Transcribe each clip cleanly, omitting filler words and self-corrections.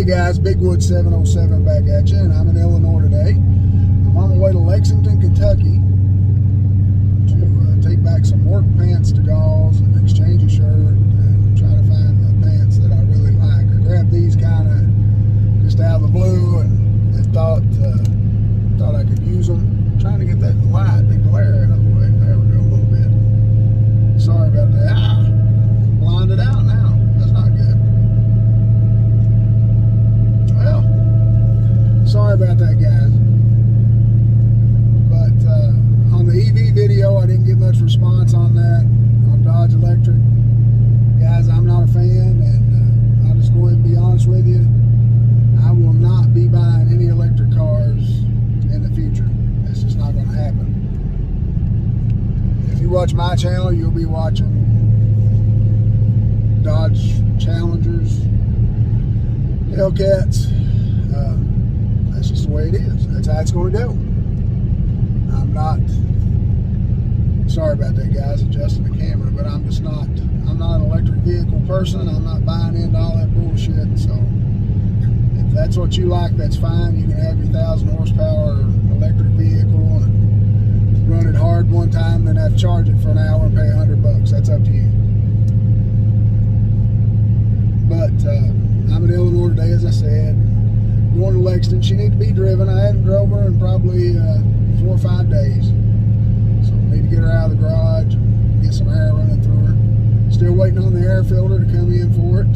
Hey guys, Bigwood 707 back at you, and I'm in Illinois today. I'm on my way to Lexington, Kentucky to take back some work pants to Galls and exchange a shirt and try to find the pants that I really like. I grabbed these kind of just out of the blue and thought I could use them. I'm trying to get that light, the glare out of the way. There we go, a little bit. Sorry about that. Blinded out now. That's not good. Well, sorry about that, guys. But on the EV video, I didn't get much response on that, on Dodge Electric. Guys, I'm not a fan, and I'll just go ahead and be honest with you. I will not be buying any electric cars in the future. It's just not going to happen. If you watch my channel, you'll be watching Dodge Challengers, Hellcats. That's just the way it is. That's how it's going to go. I'm not, sorry about that, guys, adjusting the camera, but I'm not an electric vehicle person. I'm not buying into all that bullshit. So if that's what you like, that's fine. You can have your 1,000 horsepower electric vehicle and run it hard one time, then have to charge it for an hour and pay $100. That's up to you. But I'm in Illinois today, as I said, going to Lexington. She needs to be driven. I hadn't drove her in probably 4 or 5 days. So I need to get her out of the garage and get some air running through her. Still waiting on the air filter to come in for it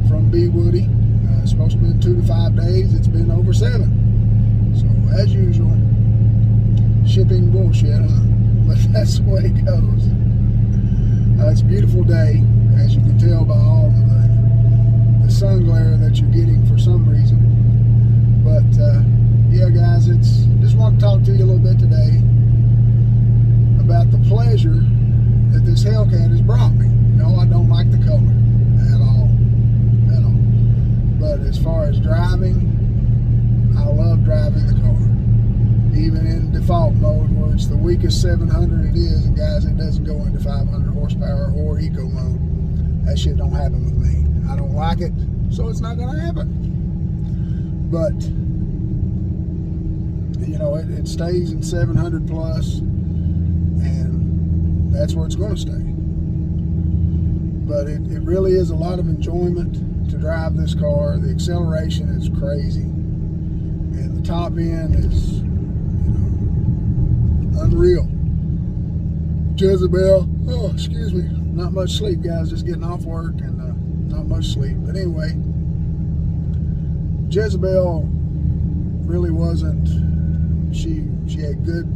from B. Woody. It's supposed to be in 2 to 5 days. It's been over 7. So as usual, shipping bullshit, huh? But that's the way it goes. It's a beautiful day, as you can tell by all the sun glare that you're getting for some reason. But yeah, guys, just want to talk to you a little bit today about the pleasure that this Hellcat has brought me. No, I don't like the color at all, but as far as driving, I love driving the car, even in default mode where it's the weakest 700 it is, and guys, it doesn't go into 500 horsepower or eco mode. That shit don't happen with me. I don't like it, so it's not going to happen. But you know, it stays in 700 plus, and that's where it's going to stay. But it really is a lot of enjoyment to drive this car. The acceleration is crazy, and the top end is, you know, unreal. Jezebel, oh, excuse me, not much sleep, guys, just getting off work and not much sleep. But anyway, Jezebel really wasn't, she had good,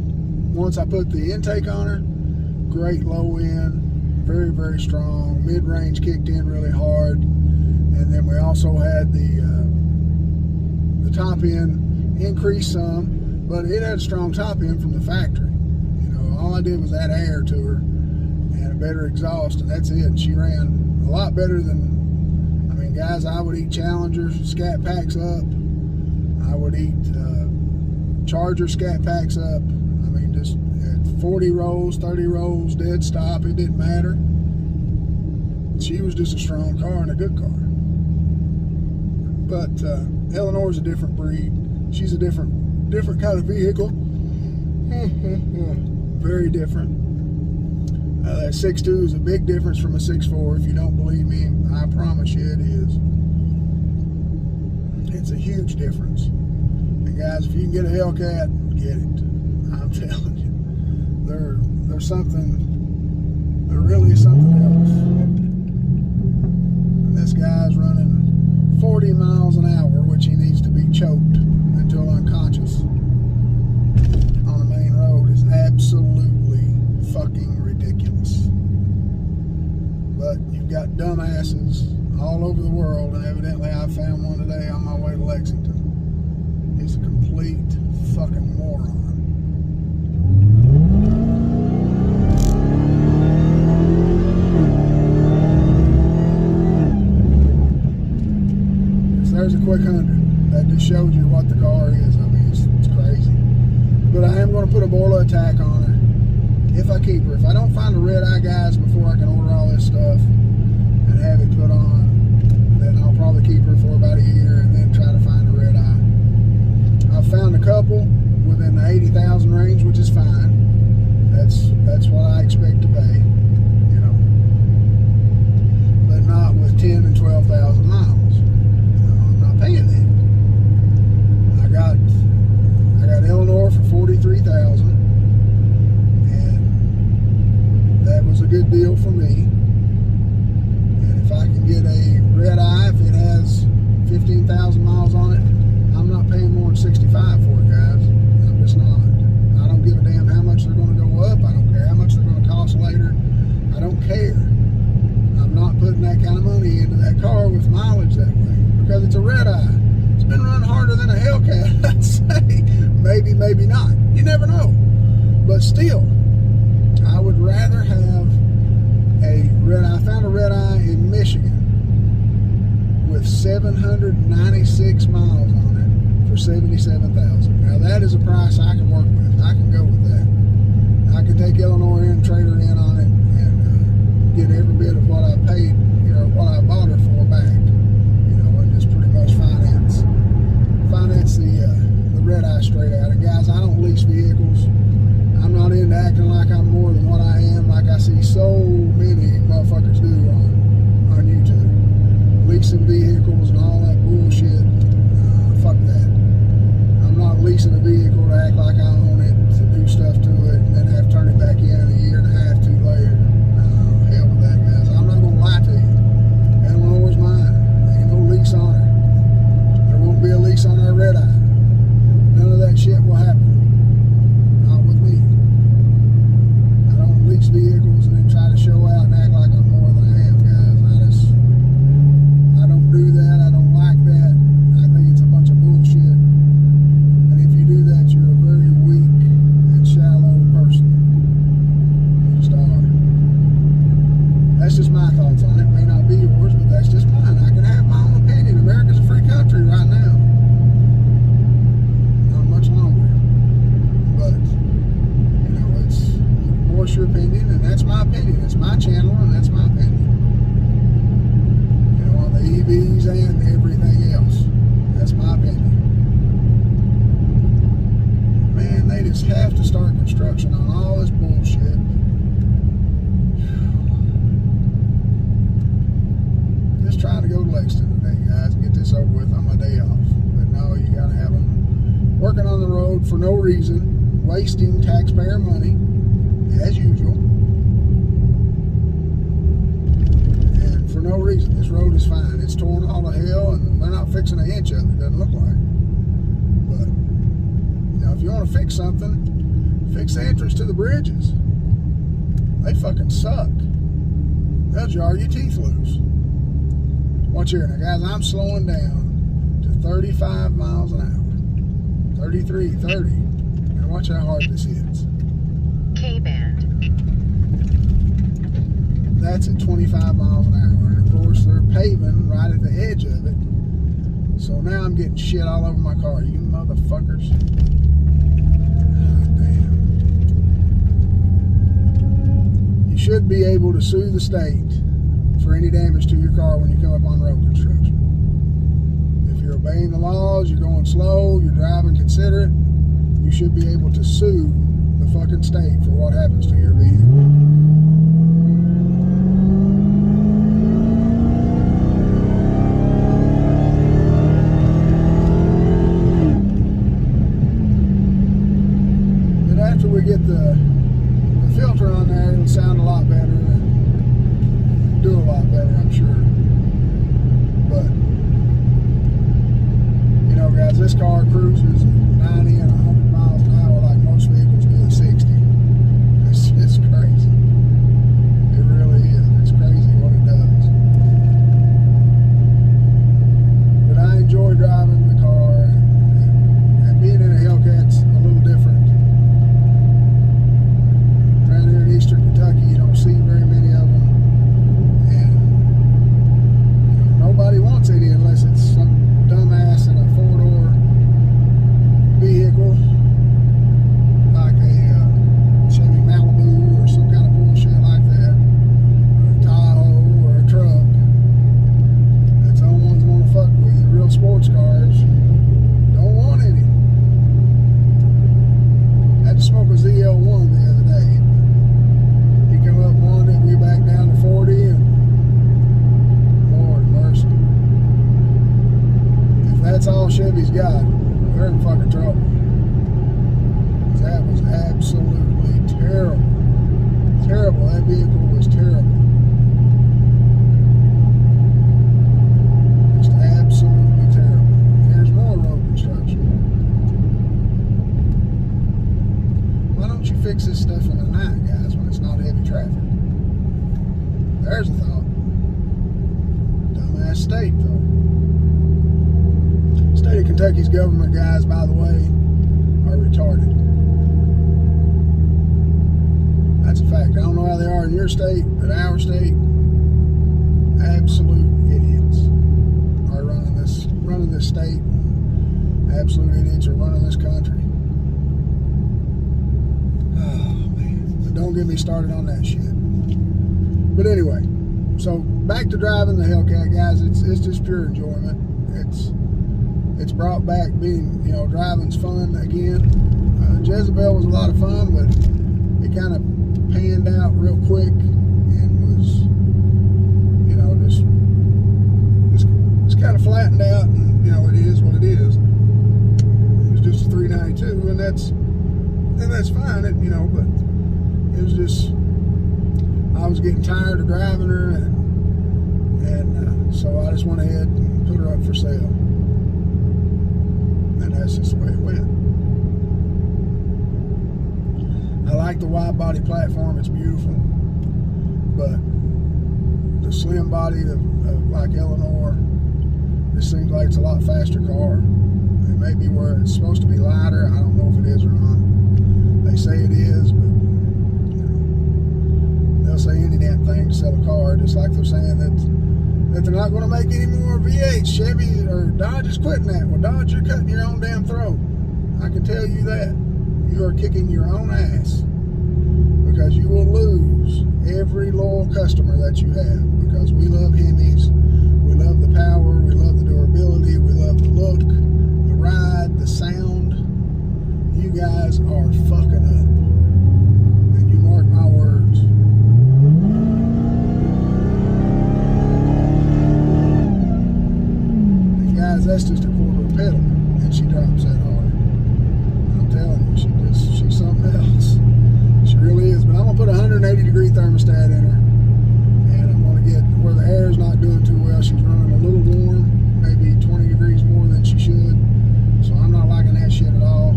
once I put the intake on her, great low end, very, very strong. Mid-range kicked in really hard. And then we also had the top end increased some, but it had a strong top end from the factory. You know, all I did was add air to her and a better exhaust, and that's it. She ran a lot better than, I mean, guys, I would eat Challengers, Scat Packs up. I would eat Charger Scat Packs up. I mean, just at 40 rolls, 30 rolls, dead stop, it didn't matter. She was just a strong car and a good car. But Illinois is a different breed. She's a different kind of vehicle. Very different. That 6.2 is a big difference from a 6.4. If you don't believe me, I promise you it is. It's a huge difference. And guys, if you can get a Hellcat, get it. I'm telling you. There's something, there really is something else. And this guy's running 40 miles an hour, which he needs to be choked until unconscious on the main road, is absolutely fucking ridiculous. But you've got dumbasses all over the world, and evidently I found one today on my way to Lexington. He's a complete fucking moron. There's a quick 100. That just shows you what the car is. I mean, it's crazy. But I am going to put a boiler attack on her if I keep her. If I don't find a red eye, guys, before I can order all this stuff and have it put on, then I'll probably keep her for about a year. expect to pay, you know, but not with 10 and 12,000 miles. I'm not paying that. I got Eleanor for 43,000, and that was a good deal for me. And if I can get a red eye, if it has 15,000 miles on it, I'm not paying more than 65 for it, guys. I'm just not. I don't give a damn how much they're going to go up. I don't care how much they're going to cost later. I don't care. I'm not putting that kind of money into that car with mileage that way, because it's a red eye. It's been run harder than a Hellcat, I'd say. Maybe, maybe not. You never know. But still, I would rather have a red eye. I found a red eye in Michigan with 796 miles on it for 77,000. Now that is a price I can work with. I can go with that. I can take Eleanor in, trade her in on it, and get every bit of what I paid, you know, what I bought her for back, you know, and just pretty much finance the red eye straight out. And guys, I don't lease vehicles. I'm not into acting like I'm more than what I am, like I see so many motherfuckers do on YouTube. Leasing vehicles and all that bullshit. Fuck that. I'm not leasing a vehicle to act like I own it, to do stuff to it, and then have to turn it back in a year and a half, 2 later. Hell with that, guys. I'm not going to lie to you. Eleanor's mine. There ain't no lease on her. There won't be a lease on our red eye. None of that shit will happen. Not with me. I don't lease vehicles and then try to show out and act like I'm more than I am, guys. I don't do that. I don't like that. I think it's a bunch of bullshit. And if you do that, you're a very weak and shallow person. You just are. That's just my thoughts on it. May not be yours, but that's just mine. I can have my own opinion. America's a free country right now. Not much longer. But, you know, it's, you voice your opinion, and that's my opinion. It's my channel, and that's my opinion. You know, on the EVs and everything else. That's my opinion. Man, they just have to start construction on all this bullshit. Just trying to go to Lexington today, guys, and get this over with on my day off. But no, you gotta have them working on the road for no reason, wasting taxpayer money, as usual. And for no reason. This road is fine. It's torn all to hell, and they're not fixing an inch of it, doesn't look like. But, you know, if you want to fix something, fix the entrance to the bridges. They fucking suck. They'll jar your teeth loose. Watch here. Now, guys, I'm slowing down to 35 miles an hour. 33, 30. Now, watch how hard this hits. K-band. That's at 25 miles an hour. And, of course, they're paving right at the edge of it. So now I'm getting shit all over my car. You motherfuckers. God damn. You should be able to sue the state for any damage to your car when you come up on road construction. If you're obeying the laws, you're going slow, you're driving considerate, you should be able to sue the fucking state for what happens to your vehicle. But after we get the filter on there, it'll sound a lot better and do a lot better, I'm sure. But, you know, guys, this car cruises at 90 and 100 miles an hour like most vehicles do at 60. It's crazy. It really is. It's crazy what it does. But I enjoy driving the car, and being in a Hellcat's a little different. Around here in Eastern Kentucky, you don't see very many of them. Nobody wants any unless it's some dumbass in a 4-door that's all Chevy's got, they're in fucking trouble. That was absolutely terrible. Terrible. That vehicle was terrible. Just absolutely terrible. Here's more road construction. Why don't you fix this stuff in the night, guys, when it's not heavy traffic? There's a thought. Dumbass state, though. State of Kentucky's government, guys, by the way, are retarded. That's a fact. I don't know how they are in your state, but our state, absolute idiots are running this state. Absolute idiots are running this country. Oh man! But don't get me started on that shit. But anyway, so back to driving the Hellcat, guys. It's just pure enjoyment. It's brought back being, driving's fun again. Jezebel was a lot of fun, but it kind of panned out real quick and was, just kind of flattened out, and it is what it is. It was just a 392, and that's fine, but it was just, I was getting tired of driving her, and so I just went ahead and put her up for sale, and that's just the way it went. I like the wide body platform, it's beautiful, but the slim body of like Eleanor, this seems like it's a lot faster car. It may be where it's supposed to be lighter, I don't know if it is or not. They say it is, but they'll say any damn thing to sell a car, just like they're saying that they're not going to make any more V8s. Chevy or Dodge is quitting that. Well, Dodge, you're cutting your own damn throat. I can tell you that. You are kicking your own ass, because you will lose every loyal customer that you have, because we love Hemis, we love the power, we love the durability, we love the look, the ride, the sound. You guys are fucking up, and you mark my words. And guys, that's just a quarter of a pedal, and she drops that hard. I'm telling you, she's something else. She really is. But I'm gonna put a 180-degree thermostat in her, and I'm gonna get where the air is not doing too well. She's running a little warm, maybe 20 degrees more than she should. So I'm not liking that shit at all.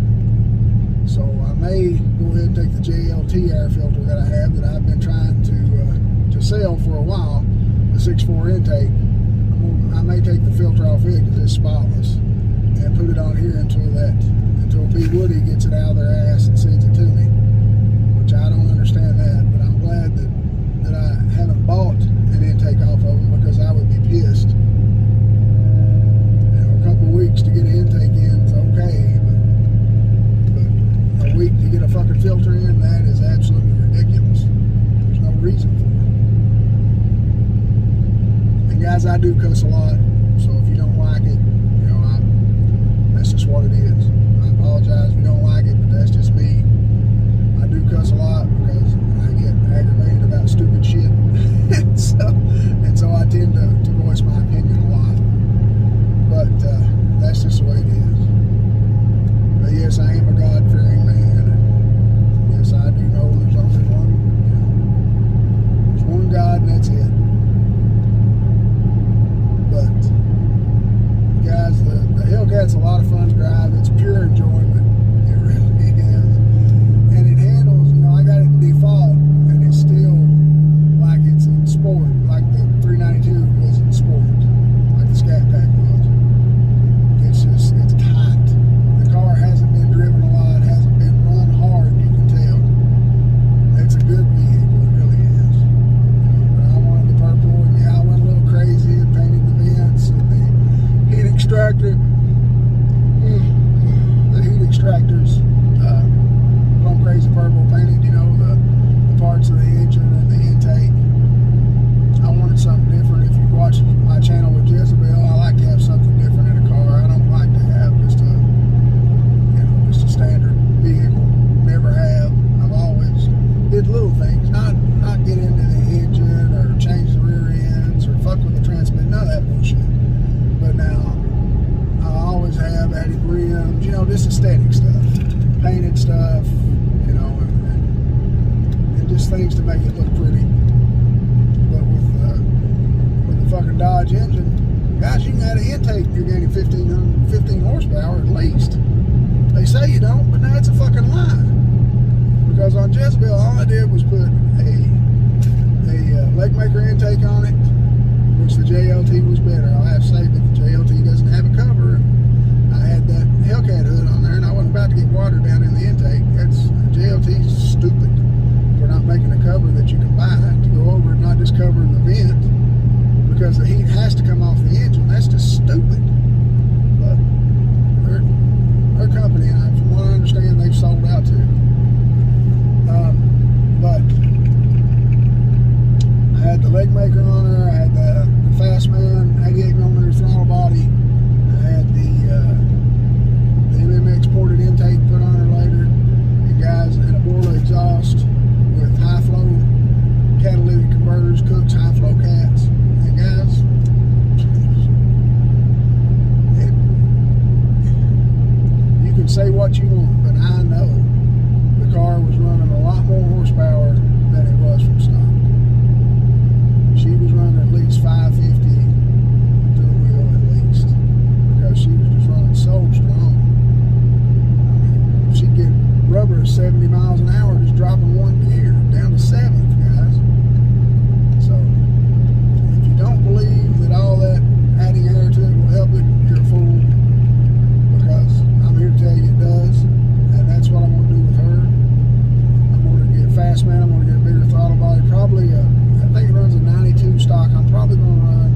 So I may go ahead and take the JLT air filter that I have, that I've been trying to sell for a while, the 6.4 intake. I may take the filter off it because it's spotless, and put it on here until P. Woody gets it out of their ass and sends it to me, which I don't understand that, but I'm glad that I haven't bought an intake off of them, because I would be pissed. A couple of weeks to get an intake in is okay, but a week to get a fucking filter in, that is absolutely ridiculous. There's no reason for it. And guys, I do cuss a lot, so if you don't like it, that's just what it is. I apologize if you don't like it, but that's just me. I do cuss a lot because I get aggravated about stupid shit. and so I tend to voice my opinion a lot. But that's just the way it is. But yes, I am a God-fearing man. Yes, I do know there's only one. There's one God, and that's it. But guys, the Hellcat's a lot of fun to drive. It's pure enjoyment. It really is. And it handles, I got it in default, and it's still like it's in sport, like the 392 was in sport, like the Scat Pack was. It's tight. The car hasn't been driven a lot, hasn't been run hard, you can tell. It's a good vehicle, it really is. But I wanted the purple, and I went a little crazy and painted the vents and the heat extractor. The heat just aesthetic stuff, painted stuff, you know, and just things to make it look pretty. But with the fucking Dodge engine, guys, you can add an intake, you're getting 15 horsepower at least. They say you don't, but now it's a fucking lie. Because on Jezebel, all I did was put a leg maker intake on it, which the JLT was better. I'll have to say that the JLT doesn't have a cover. I had that Hellcat hood on there, and I wasn't about to get water down in the intake. JLT's stupid for not making a cover that you can buy to go over it, not just covering the vent, because the heat has to come off the engine. That's just stupid. But her company, from what I understand, they've sold out to. But I had the leg maker on her. I had the Fastman 88mm throttle body. I had the MMX ported intake put on her later. And guys, and a Borla exhaust with high flow catalytic converters, Cook's high flow cats. And guys, you can say what you want, but I know the car was running a lot more horsepower than it was from stock. She was running at least 550 to the wheel at least, because she was just running so strong. I mean, she'd get rubber at 70 miles an hour just dropping one gear down to 7th, guys. So if you don't believe that all that adding air to it will help it, you're a fool, because I'm here to tell you it does, and that's what I'm going to do with her. I'm going to get Fastman. I'm going to get a bigger throttle body. Probably, I think it runs a 92 stock. I'm probably going to run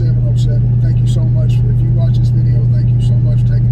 707. Thank you so much. If you watch this video, thank you so much for taking